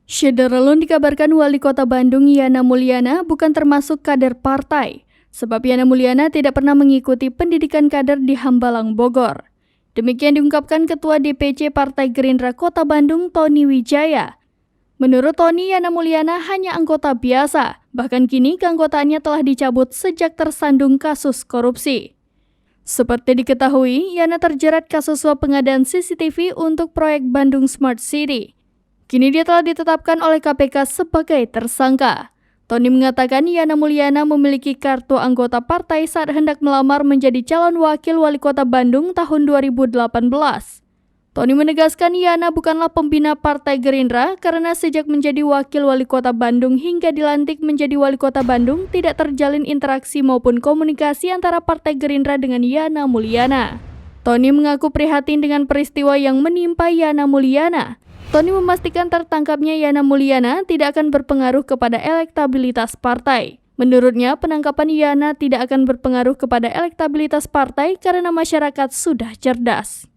Syederalun dikabarkan Wali Kota Bandung Yana Mulyana bukan termasuk kader partai, sebab Yana Mulyana tidak pernah mengikuti pendidikan kader di Hambalang, Bogor. Demikian diungkapkan Ketua DPC Partai Gerindra Kota Bandung, Tony Wijaya. Menurut Tony, Yana Mulyana hanya anggota biasa, bahkan kini keanggotaannya telah dicabut sejak tersandung kasus korupsi. Seperti diketahui, Yana terjerat kasus suap pengadaan CCTV untuk proyek Bandung Smart City. Kini dia telah ditetapkan oleh KPK sebagai tersangka. Tony mengatakan Yana Mulyana memiliki kartu anggota partai saat hendak melamar menjadi calon wakil wali kota Bandung tahun 2018. Tony menegaskan Yana bukanlah pembina Partai Gerindra karena sejak menjadi wakil wali kota Bandung hingga dilantik menjadi wali kota Bandung tidak terjalin interaksi maupun komunikasi antara Partai Gerindra dengan Yana Mulyana. Tony mengaku prihatin dengan peristiwa yang menimpa Yana Mulyana. Tony memastikan tertangkapnya Yana Mulyana tidak akan berpengaruh kepada elektabilitas partai. Menurutnya, penangkapan Yana tidak akan berpengaruh kepada elektabilitas partai karena masyarakat sudah cerdas.